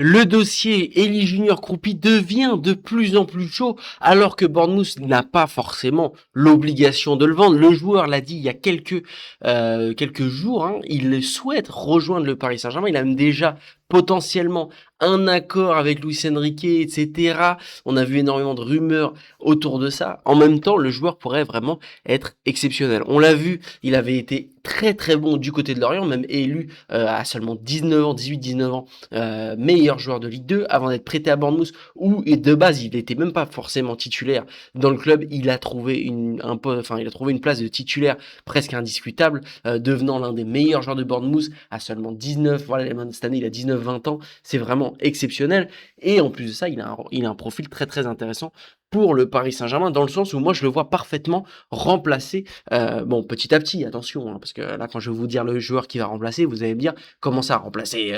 Le dossier Elie Junior Kroupi devient de plus en plus chaud alors que Bournemouth n'a pas forcément l'obligation de le vendre. Le joueur l'a dit il y a quelques jours, hein, il souhaite rejoindre le Paris Saint-Germain. Il a même déjà potentiellement un accord avec Luis Enrique, etc. On a vu énormément de rumeurs autour de ça. En même temps, le joueur pourrait vraiment être exceptionnel. On l'a vu, il avait été très très bon du côté de Lorient, même élu à seulement 19 ans, 18-19 ans, meilleur joueur de Ligue 2 avant d'être prêté à Bournemouth où et de base il n'était même pas forcément titulaire dans le club. Il a trouvé une place de titulaire presque indiscutable, devenant l'un des meilleurs joueurs de Bournemouth à seulement 19. Voilà, cette année il a 19-20 ans, c'est vraiment exceptionnel. Et en plus de ça, il a un profil très très intéressant pour le Paris Saint-Germain, dans le sens où moi je le vois parfaitement remplacer, bon petit à petit, attention, hein, parce que là quand je vais vous dire le joueur qui va remplacer, vous allez me dire comment ça remplacer,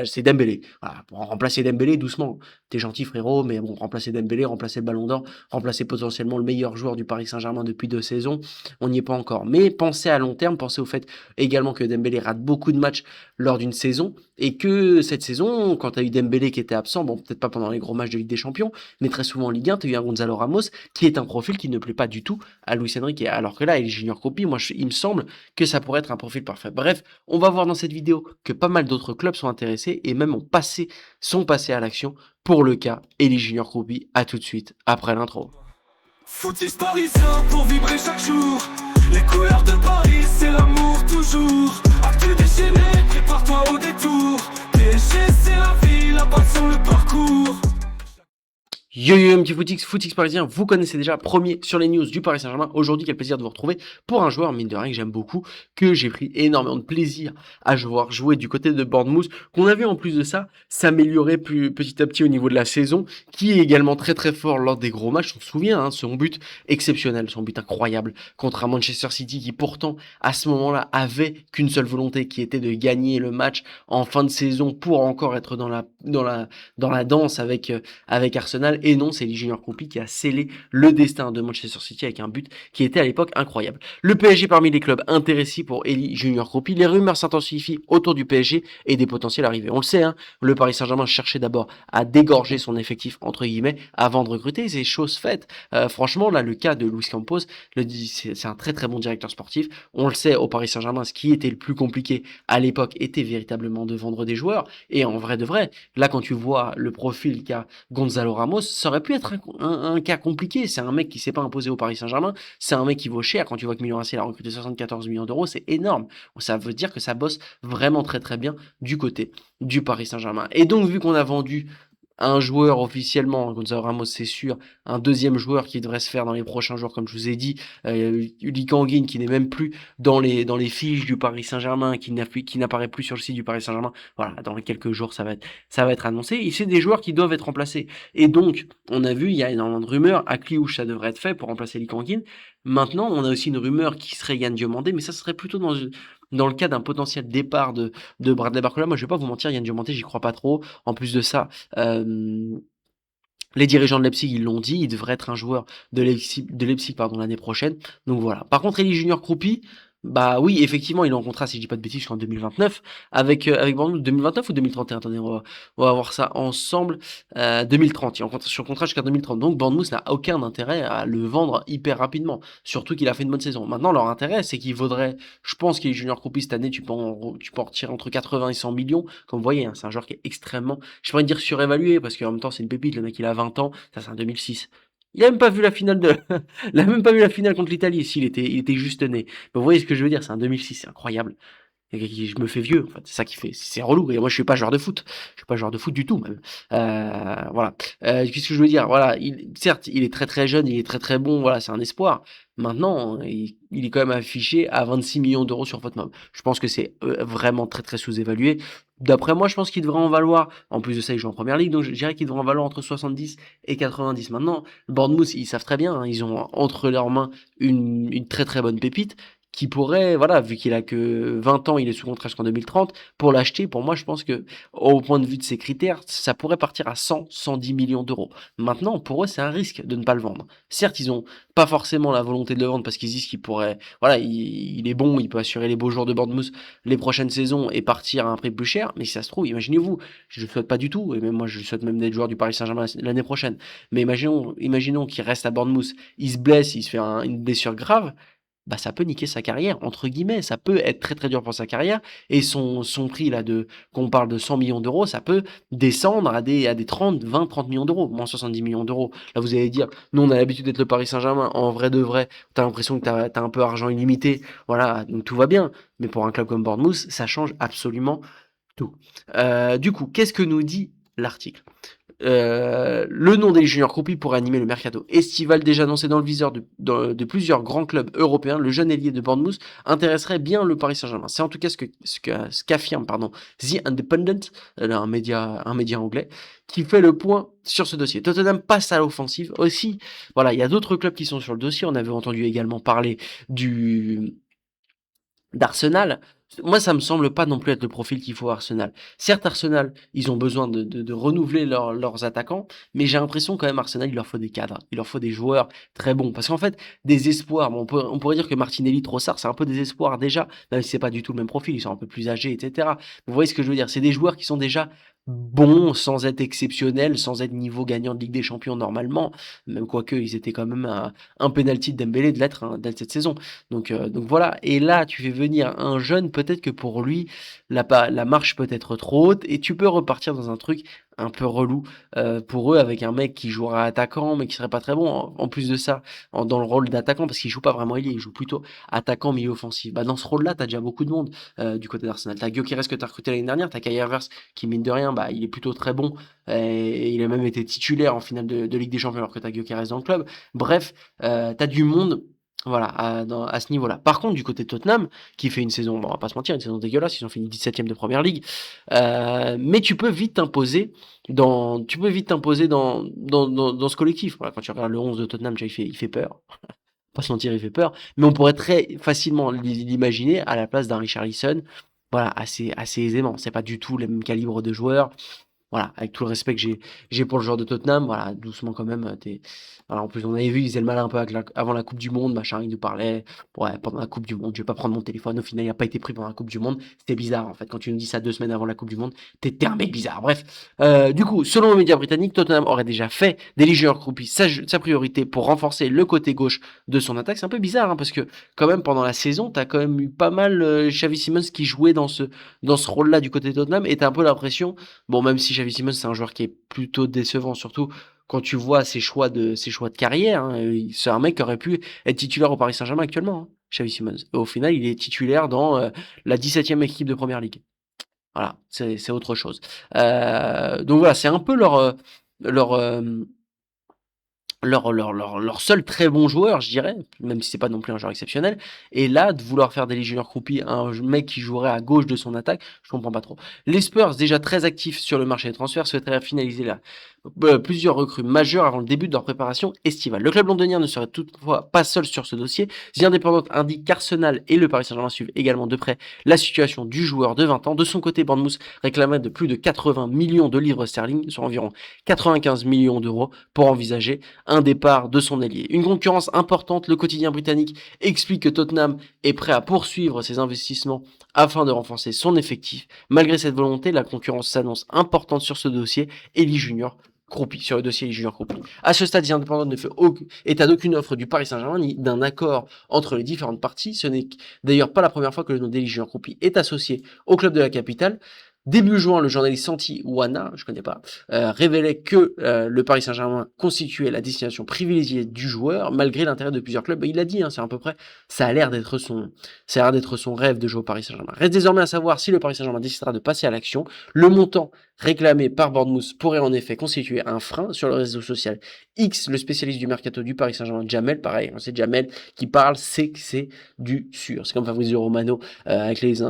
c'est Dembélé. Voilà, pour remplacer Dembélé doucement, t'es gentil frérot, mais bon, remplacer Dembélé, remplacer le Ballon d'Or, remplacer potentiellement le meilleur joueur du Paris Saint-Germain depuis 2 saisons, on n'y est pas encore. Mais pensez à long terme, pensez au fait également que Dembélé rate beaucoup de matchs lors d'une saison, et que cette saison, quand t'as eu Dembélé qui était absent, bon peut-être pas pendant les gros matchs de Ligue des Champions, mais très souvent en Ligue 1, t'as eu un Gonzalo Ramos qui est un profil qui ne plaît pas du tout à Luis Enrique. Alors que là, il est Junior Copy, il me semble que ça pourrait être un profil parfait. Bref, on va voir dans cette vidéo que pas mal d'autres clubs sont intéressés et même sont passés à l'action pour le cas Elie Junior Copy. À tout de suite après l'intro. Footix parisien pour vibrer chaque jour. Les couleurs de Paris, c'est l'amour toujours. Actu déchaîné, prépare-toi au détour. PSG, c'est la vie, la passion, le parcours. Yo yo, un petit footix parisien, vous connaissez déjà, premier sur les news du Paris Saint-Germain. Aujourd'hui, quel plaisir de vous retrouver pour un joueur, mine de rien, que j'aime beaucoup, que j'ai pris énormément de plaisir à jouer du côté de Bournemouth, qu'on a vu en plus de ça s'améliorer petit à petit au niveau de la saison, qui est également très très fort lors des gros matchs. On se souvient, hein, son but exceptionnel, son but incroyable contre un Manchester City qui pourtant, à ce moment-là, avait qu'une seule volonté, qui était de gagner le match en fin de saison pour encore être dans la danse avec Arsenal. Et non, c'est Elie Junior Kroupi qui a scellé le destin de Manchester City avec un but qui était à l'époque incroyable. Le PSG parmi les clubs intéressés pour Elie Junior Kroupi. Les rumeurs s'intensifient autour du PSG et des potentiels arrivés. On le sait, hein, le Paris Saint-Germain cherchait d'abord à dégorger son effectif, entre guillemets, avant de recruter. C'est chose faite. Franchement, là, le cas de Luis Campos, c'est un très très bon directeur sportif. On le sait, au Paris Saint-Germain, ce qui était le plus compliqué à l'époque était véritablement de vendre des joueurs. Et en vrai de vrai, là, quand tu vois le profil qu'a Gonzalo Ramos, ça aurait pu être un cas compliqué. C'est un mec qui s'est pas imposé au Paris Saint-Germain. C'est un mec qui vaut cher. Quand tu vois que Milan AC a recruté 74 millions d'euros, c'est énorme. Ça veut dire que ça bosse vraiment très très bien du côté du Paris Saint-Germain. Et donc, vu qu'on a vendu un joueur officiellement, Gonzalo Ramos c'est sûr, un deuxième joueur qui devrait se faire dans les prochains jours, comme je vous ai dit, Uli Kangin qui n'est même plus dans les fiches du Paris Saint-Germain, qui n'apparaît plus sur le site du Paris Saint-Germain. Voilà, dans les quelques jours ça va être annoncé. Et c'est des joueurs qui doivent être remplacés. Et donc, on a vu, il y a énormément de rumeurs, à Cliouche ça devrait être fait pour remplacer Uli Kangin. Maintenant, on a aussi une rumeur qui serait Yann Diomandé, mais ça serait plutôt dans le cas d'un potentiel départ de Bradley Barcola. Moi, je vais pas vous mentir, Yann Diomandé, j'y crois pas trop. En plus de ça, les dirigeants de Leipzig, ils l'ont dit, il devrait être un joueur de Leipzig pardon, l'année prochaine. Donc voilà. Par contre, Elie Junior Kroupi, bah oui, effectivement, il est en contrat, si je dis pas de bêtises, jusqu'en 2029, avec Bournemouth, 2029 ou 2031, attendez, on va voir ça ensemble, 2030, il est sur contrat jusqu'à 2030, donc Bournemouth n'a aucun intérêt à le vendre hyper rapidement, surtout qu'il a fait une bonne saison. Maintenant, leur intérêt, c'est qu'il vaudrait, je pense qu'il est Junior Kroupi cette année, tu peux en retirer entre 80 et 100 millions, comme vous voyez, hein, c'est un joueur qui est extrêmement, je pourrais dire surévalué, parce qu'en même temps, c'est une pépite, le mec il a 20 ans, ça c'est un 2006. Il a même pas vu la finale il a même pas vu la finale contre l'Italie, il était juste né. Mais vous voyez ce que je veux dire, c'est un 2006, c'est incroyable. Et je me fais vieux, en fait, c'est ça qui fait, c'est relou. Et moi, je suis pas joueur de foot, je suis pas joueur de foot du tout même. Voilà. Qu'est-ce que je veux dire? Voilà, certes, il est très très jeune, il est très très bon, voilà, c'est un espoir. Maintenant, il est quand même affiché à 26 millions d'euros sur Fotmob. Je pense que c'est vraiment très très sous-évalué. D'après moi, je pense qu'il devrait en valoir. En plus de ça, il joue en première ligue, donc je dirais qu'il devrait en valoir entre 70 et 90. Maintenant, Bournemouth, ils savent très bien, hein, ils ont entre leurs mains une très très bonne pépite qui pourrait, voilà, vu qu'il a que 20 ans, il est sous contrat jusqu'en 2030, pour l'acheter, pour moi, je pense que, au point de vue de ses critères, ça pourrait partir à 100, 110 millions d'euros. Maintenant, pour eux, c'est un risque de ne pas le vendre. Certes, ils ont pas forcément la volonté de le vendre parce qu'ils disent qu'il pourrait, voilà, il est bon, il peut assurer les beaux jours de Bournemouth les prochaines saisons et partir à un prix plus cher, mais si ça se trouve, imaginez-vous, je le souhaite pas du tout, et même moi, je le souhaite même d'être joueur du Paris Saint-Germain l'année prochaine, mais imaginons qu'il reste à Bournemouth, il se blesse, il se fait une blessure grave, bah ça peut niquer sa carrière, entre guillemets, ça peut être très très dur pour sa carrière, et son prix là qu'on parle de 100 millions d'euros, ça peut descendre à des 30, 20, 30 millions d'euros, moins 70 millions d'euros. Là vous allez dire, nous on a l'habitude d'être le Paris Saint-Germain, en vrai de vrai, t'as l'impression que t'as un peu argent illimité, voilà, donc tout va bien, mais pour un club comme Bournemouth, ça change absolument tout. Du coup, qu'est-ce que nous dit l'article? Le nom des juniors Kroupi pourrait animer le mercato estival déjà annoncé dans le viseur de plusieurs grands clubs européens. Le jeune ailier de Bournemouth intéresserait bien le Paris Saint-Germain. C'est en tout cas ce qu'affirme The Independent, un média anglais, qui fait le point sur ce dossier. Tottenham passe à l'offensive aussi. Voilà, il y a d'autres clubs qui sont sur le dossier. On avait entendu également parler d'Arsenal. Moi, ça me semble pas non plus être le profil qu'il faut à Arsenal. Certes, Arsenal, ils ont besoin de renouveler leurs attaquants, mais j'ai l'impression quand même Arsenal, il leur faut des cadres, il leur faut des joueurs très bons. Parce qu'en fait, des espoirs, bon, on pourrait dire que Martinelli, Trossard, c'est un peu des espoirs déjà, même si c'est pas du tout le même profil, ils sont un peu plus âgés, etc. Vous voyez ce que je veux dire? C'est des joueurs qui sont déjà bons, sans être exceptionnels, sans être niveau gagnant de Ligue des Champions normalement, même quoique ils étaient quand même à un penalty de Dembélé de l'être d'être cette saison. Donc voilà, et là tu fais venir un jeune, peut-être que pour lui, la marche peut être trop haute, et tu peux repartir dans un truc un peu relou pour eux, avec un mec qui jouera attaquant, mais qui serait pas très bon, en plus de ça, dans le rôle d'attaquant, parce qu'il joue pas vraiment ailier, il joue plutôt attaquant, milieu offensif. Bah dans ce rôle-là, t'as déjà beaucoup de monde du côté d'Arsenal. T'as Gyökeres que t'as recruté l'année dernière, t'as Kai Havertz qui, mine de rien, bah il est plutôt très bon, et il a même été titulaire en finale de Ligue des Champions, alors que t'as Gyökeres dans le club. Bref, t'as du monde, voilà, à ce niveau-là. Par contre, du côté de Tottenham, qui fait une saison, bon, on va pas se mentir, une saison dégueulasse, ils ont fini 17ème de première ligue, mais tu peux vite t'imposer dans ce collectif. Voilà, quand tu regardes le 11 de Tottenham, tu vois, il fait peur. Pas se mentir, il fait peur, mais on pourrait très facilement l'imaginer à la place d'un Richarlison, voilà, assez aisément. C'est pas du tout le même calibre de joueur. Voilà, avec tout le respect que j'ai pour le joueur de Tottenham, voilà, doucement quand même, voilà, en plus on avait vu, ils faisaient le malin un peu avant la Coupe du Monde, machin, ils nous parlaient, ouais, pendant la Coupe du Monde, je vais pas prendre mon téléphone, au final il a pas été pris pendant la Coupe du Monde, c'était bizarre en fait, quand tu nous dis ça 2 semaines avant la Coupe du Monde, t'es un mec bizarre, bref. Du coup, selon les médias britanniques, Tottenham aurait déjà fait des joueurs croupis sa priorité pour renforcer le côté gauche de son attaque. C'est un peu bizarre, hein, parce que quand même pendant la saison, t'as quand même eu pas mal Xavi Simons qui jouait dans ce rôle-là du côté de Tottenham, et t'as un peu l'impression, bon, même si Xavi Simons c'est un joueur qui est plutôt décevant, surtout quand tu vois ses choix de carrière, hein, c'est un mec qui aurait pu être titulaire au Paris Saint-Germain actuellement, hein, Xavi Simons. Et au final, il est titulaire dans la 17e équipe de Première Ligue. Voilà, c'est autre chose. Donc voilà, c'est un peu leur, leur seul très bon joueur, je dirais, même si c'est pas non plus un joueur exceptionnel. Et là, de vouloir faire des Junior Croupi, un mec qui jouerait à gauche de son attaque, je comprends pas trop. Les Spurs, déjà très actifs sur le marché des transferts, souhaiteraient finaliser plusieurs recrues majeures avant le début de leur préparation estivale. Le club londonien ne serait toutefois pas seul sur ce dossier. The Independent indique qu'Arsenal et le Paris Saint-Germain suivent également de près la situation du joueur de 20 ans. De son côté, Bournemouth réclamait de plus de 80 millions de livres sterling, soit environ 95 millions d'euros, pour envisager un départ de son allié. Une concurrence importante, le quotidien britannique explique que Tottenham est prêt à poursuivre ses investissements afin de renforcer son effectif. Malgré cette volonté, la concurrence s'annonce importante sur ce dossier. Eli Junior sur le dossier Junior Croupi. À ce stade, The Independent ne fait état d'aucune offre du Paris Saint-Germain ni d'un accord entre les différentes parties. Ce n'est d'ailleurs pas la première fois que le nom d'Eli Junior Croupi est associé au club de la capitale. Début juin, le journaliste Santi Wana, je connais pas, révélait que le Paris Saint-Germain constituait la destination privilégiée du joueur, malgré l'intérêt de plusieurs clubs. Il l'a dit, hein, c'est à peu près, ça a l'air d'être son rêve de jouer au Paris Saint-Germain. Reste désormais à savoir si le Paris Saint-Germain décidera de passer à l'action. Le montant réclamé par Bournemouth pourrait en effet constituer un frein. Sur le réseau social X, le spécialiste du mercato du Paris Saint-Germain, Jamel, pareil, hein, c'est Jamel qui parle, c'est que c'est du sûr. C'est comme Fabrizio Romano avec les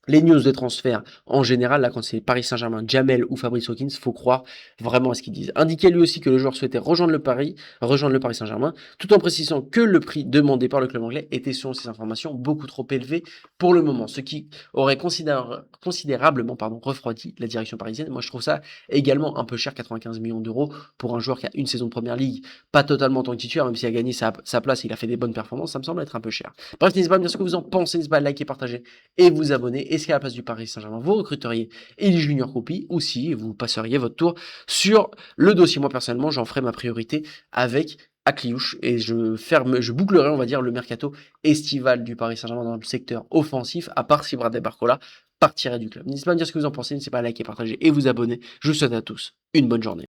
les news de transfert, en général, là, quand c'est Paris Saint-Germain, Jamel ou Fabrice Hawkins, faut croire vraiment à ce qu'ils disent. Indiquez lui aussi que le joueur souhaitait rejoindre le Paris Saint-Germain, tout en précisant que le prix demandé par le club anglais était, selon ces informations, beaucoup trop élevé pour le moment, ce qui aurait considérablement refroidi la direction parisienne. Moi, je trouve ça également un peu cher, 95 millions d'euros pour un joueur qui a une saison de première ligue, pas totalement en tant que titulaire, même s'il a gagné sa place, il a fait des bonnes performances, ça me semble être un peu cher. Bref, n'hésitez pas à me dire ce que vous en pensez, n'hésitez pas à liker, partager et vous abonner. Est-ce qu'à la place du Paris Saint-Germain, vous recruteriez Elie Junior Coupi ou si vous passeriez votre tour sur le dossier? Moi, personnellement, j'en ferai ma priorité avec Akliouche et je bouclerai, on va dire, le mercato estival du Paris Saint-Germain dans le secteur offensif, à part si Bradley Barcola partirait du club. N'hésitez pas à me dire ce que vous en pensez, n'hésitez pas à liker, partager et vous abonner. Je vous souhaite à tous une bonne journée.